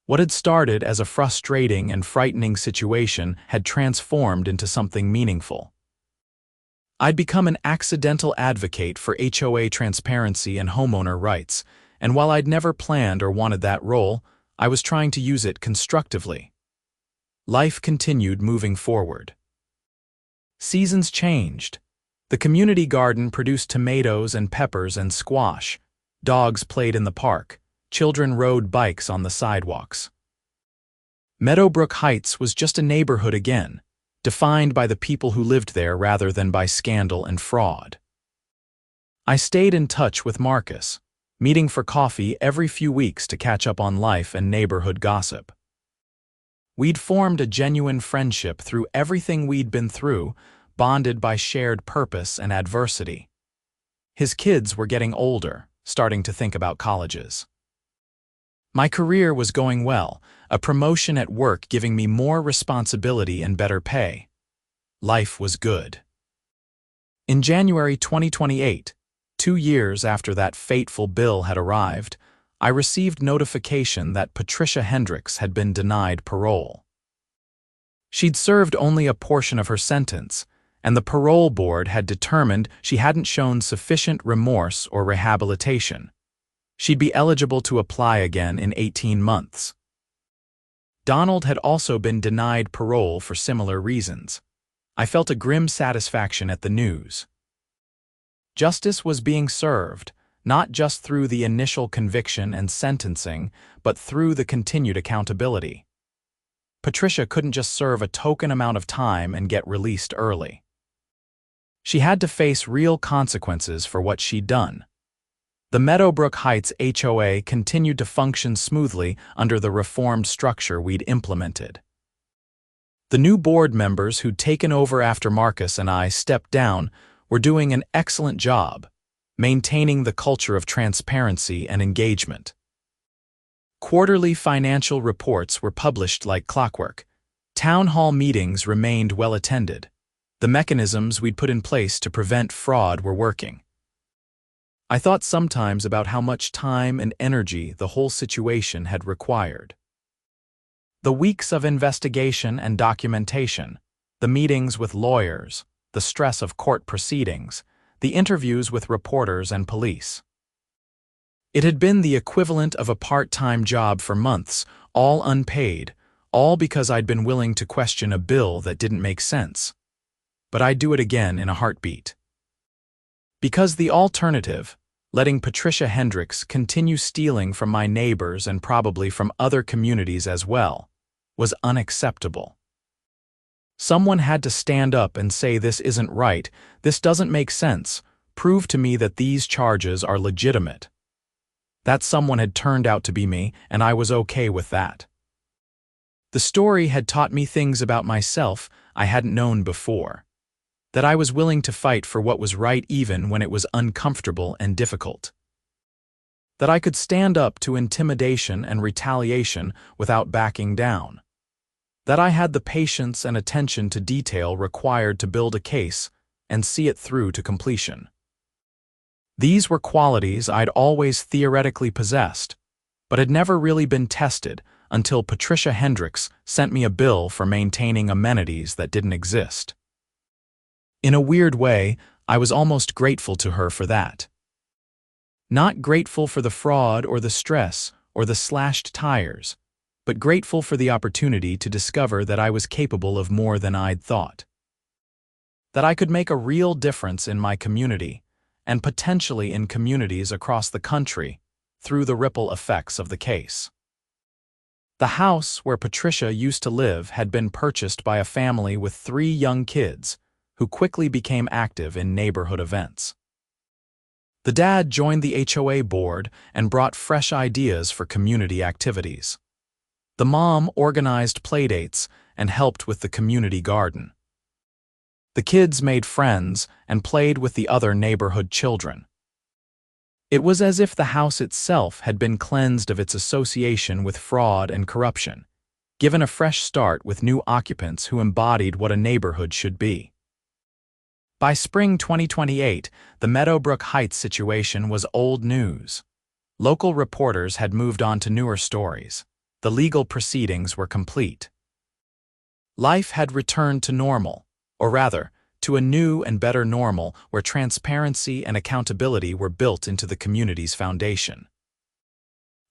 What had started as a frustrating and frightening situation had transformed into something meaningful. I'd become an accidental advocate for HOA transparency and homeowner rights, and while I'd never planned or wanted that role, I was trying to use it constructively. Life continued moving forward. Seasons changed. The community garden produced tomatoes and peppers and squash. Dogs played in the park. Children rode bikes on the sidewalks. Meadowbrook Heights was just a neighborhood again, defined by the people who lived there rather than by scandal and fraud. I stayed in touch with Marcus, meeting for coffee every few weeks to catch up on life and neighborhood gossip. We'd formed a genuine friendship through everything we'd been through, bonded by shared purpose and adversity. His kids were getting older, starting to think about colleges. My career was going well, a promotion at work giving me more responsibility and better pay. Life was good. In January 2028, 2 years after that fateful bill had arrived, I received notification that Patricia Hendricks had been denied parole. She'd served only a portion of her sentence, and the parole board had determined she hadn't shown sufficient remorse or rehabilitation. She'd be eligible to apply again in 18 months. Donald had also been denied parole for similar reasons. I felt a grim satisfaction at the news. Justice was being served, not just through the initial conviction and sentencing, but through the continued accountability. Patricia couldn't just serve a token amount of time and get released early. She had to face real consequences for what she'd done. The Meadowbrook Heights HOA continued to function smoothly under the reformed structure we'd implemented. The new board members who'd taken over after Marcus and I stepped down were doing an excellent job, maintaining the culture of transparency and engagement. Quarterly financial reports were published like clockwork. Town hall meetings remained well attended. The mechanisms we'd put in place to prevent fraud were working. I thought sometimes about how much time and energy the whole situation had required. The weeks of investigation and documentation, the meetings with lawyers, the stress of court proceedings, the interviews with reporters and police. It had been the equivalent of a part-time job for months, all unpaid, all because I'd been willing to question a bill that didn't make sense. But I'd do it again in a heartbeat. Because the alternative, letting Patricia Hendricks continue stealing from my neighbors and probably from other communities as well, was unacceptable. Someone had to stand up and say this isn't right, this doesn't make sense, prove to me that these charges are legitimate. That someone had turned out to be me, and I was okay with that. The story had taught me things about myself I hadn't known before. That I was willing to fight for what was right even when it was uncomfortable and difficult. That I could stand up to intimidation and retaliation without backing down. That I had the patience and attention to detail required to build a case and see it through to completion. These were qualities I'd always theoretically possessed, but had never really been tested until Patricia Hendricks sent me a bill for maintaining amenities that didn't exist. In a weird way, I was almost grateful to her for that. Not grateful for the fraud or the stress or the slashed tires, but grateful for the opportunity to discover that I was capable of more than I'd thought. That I could make a real difference in my community, and potentially in communities across the country, through the ripple effects of the case. The house where Patricia used to live had been purchased by a family with 3 young kids, who quickly became active in neighborhood events. The dad joined the HOA board and brought fresh ideas for community activities. The mom organized playdates and helped with the community garden. The kids made friends and played with the other neighborhood children. It was as if the house itself had been cleansed of its association with fraud and corruption, given a fresh start with new occupants who embodied what a neighborhood should be. By spring 2028, the Meadowbrook Heights situation was old news. Local reporters had moved on to newer stories. The legal proceedings were complete. Life had returned to normal, or rather, to a new and better normal where transparency and accountability were built into the community's foundation.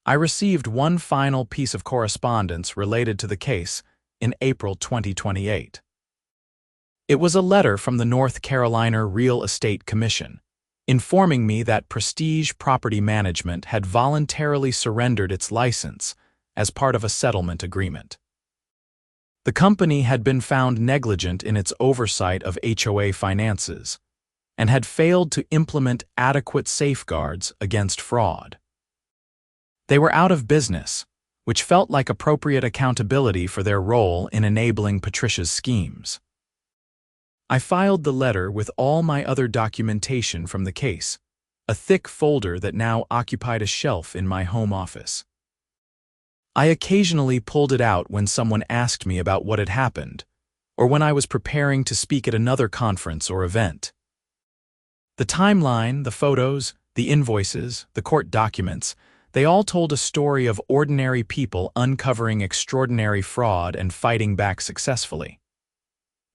I received one final piece of correspondence related to the case in April 2028. It was a letter from the North Carolina Real Estate Commission, informing me that Prestige Property Management had voluntarily surrendered its license as part of a settlement agreement. The company had been found negligent in its oversight of HOA finances and had failed to implement adequate safeguards against fraud. They were out of business, which felt like appropriate accountability for their role in enabling Patricia's schemes. I filed the letter with all my other documentation from the case, a thick folder that now occupied a shelf in my home office. I occasionally pulled it out when someone asked me about what had happened, or when I was preparing to speak at another conference or event. The timeline, the photos, the invoices, the court documents, they all told a story of ordinary people uncovering extraordinary fraud and fighting back successfully.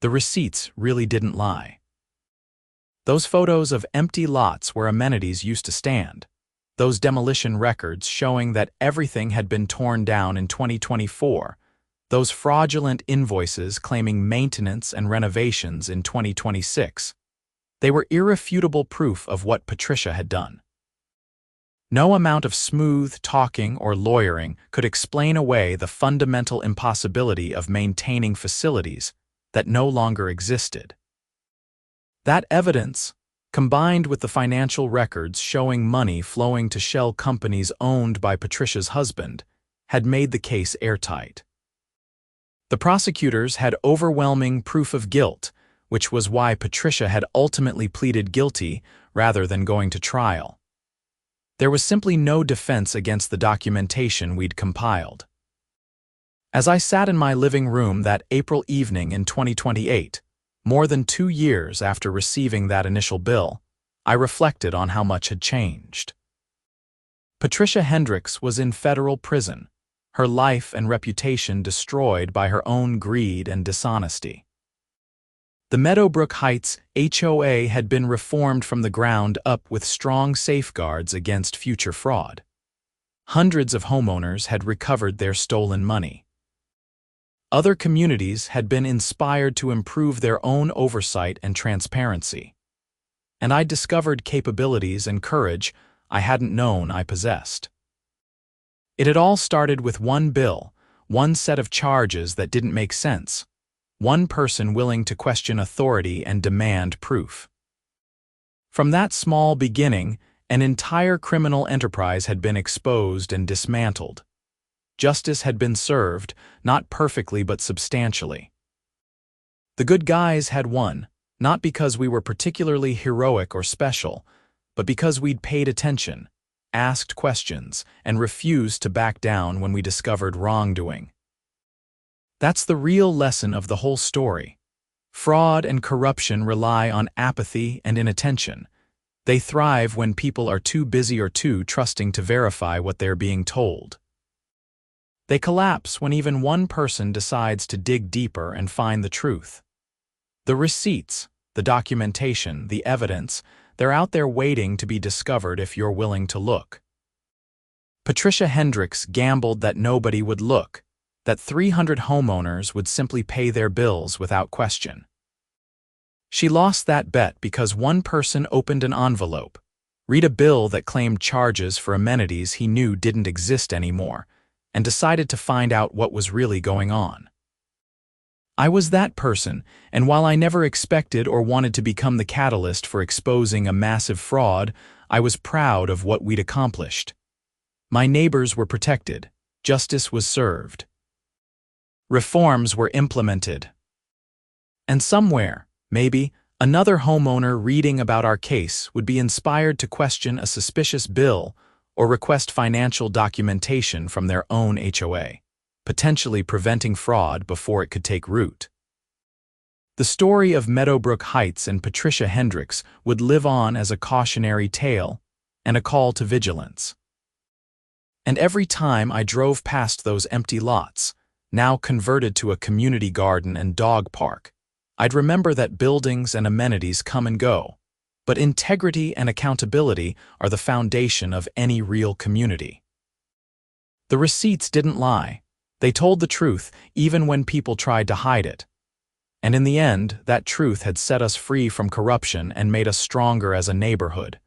The receipts really didn't lie. Those photos of empty lots where amenities used to stand, those demolition records showing that everything had been torn down in 2024, those fraudulent invoices claiming maintenance and renovations in 2026, they were irrefutable proof of what Patricia had done. No amount of smooth talking or lawyering could explain away the fundamental impossibility of maintaining facilities that no longer existed. That evidence, combined with the financial records showing money flowing to shell companies owned by Patricia's husband, had made the case airtight. The prosecutors had overwhelming proof of guilt, which was why Patricia had ultimately pleaded guilty rather than going to trial. There was simply no defense against the documentation we'd compiled. As I sat in my living room that April evening in 2028, more than 2 years after receiving that initial bill, I reflected on how much had changed. Patricia Hendricks was in federal prison, her life and reputation destroyed by her own greed and dishonesty. The Meadowbrook Heights HOA had been reformed from the ground up with strong safeguards against future fraud. Hundreds of homeowners had recovered their stolen money. Other communities had been inspired to improve their own oversight and transparency. And I discovered capabilities and courage I hadn't known I possessed. It had all started with one bill, one set of charges that didn't make sense, one person willing to question authority and demand proof. From that small beginning, an entire criminal enterprise had been exposed and dismantled. Justice had been served, not perfectly but substantially. The good guys had won, not because we were particularly heroic or special, but because we'd paid attention, asked questions, and refused to back down when we discovered wrongdoing. That's the real lesson of the whole story. Fraud and corruption rely on apathy and inattention. They thrive when people are too busy or too trusting to verify what they're being told. They collapse when even one person decides to dig deeper and find the truth. The receipts, the documentation, the evidence, they're out there waiting to be discovered if you're willing to look. Patricia Hendricks gambled that nobody would look, that 300 homeowners would simply pay their bills without question. She lost that bet because one person opened an envelope, read a bill that claimed charges for amenities he knew didn't exist anymore, and decided to find out what was really going on. I was that person, and while I never expected or wanted to become the catalyst for exposing a massive fraud, I was proud of what we'd accomplished. My neighbors were protected. Justice was served. Reforms were implemented. And somewhere, maybe, Another homeowner reading about our case would be inspired to question a suspicious bill or request financial documentation from their own HOA, potentially preventing fraud before it could take root. The story of Meadowbrook Heights and Patricia Hendricks would live on as a cautionary tale and a call to vigilance. And every time I drove past those empty lots, now converted to a community garden and dog park, I'd remember that buildings and amenities come and go, but integrity and accountability are the foundation of any real community. The receipts didn't lie. They told the truth even when people tried to hide it. And in the end, that truth had set us free from corruption and made us stronger as a neighborhood.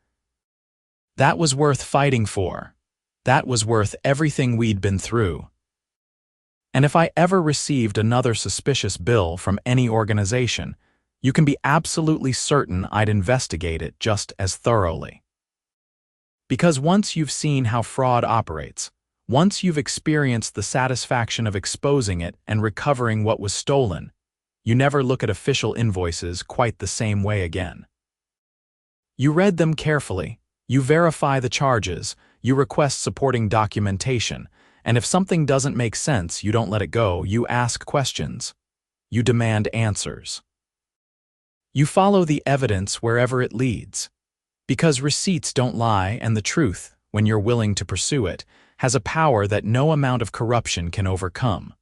That was worth fighting for. That was worth everything we'd been through. And if I ever received another suspicious bill from any organization, you can be absolutely certain I'd investigate it just as thoroughly. Because once you've seen how fraud operates, once you've experienced the satisfaction of exposing it and recovering what was stolen, you never look at official invoices quite the same way again. You read them carefully, you verify the charges, you request supporting documentation, and if something doesn't make sense, you don't let it go, you ask questions. You demand answers. You follow the evidence wherever it leads. Because receipts don't lie and the truth, when you're willing to pursue it, has a power that no amount of corruption can overcome.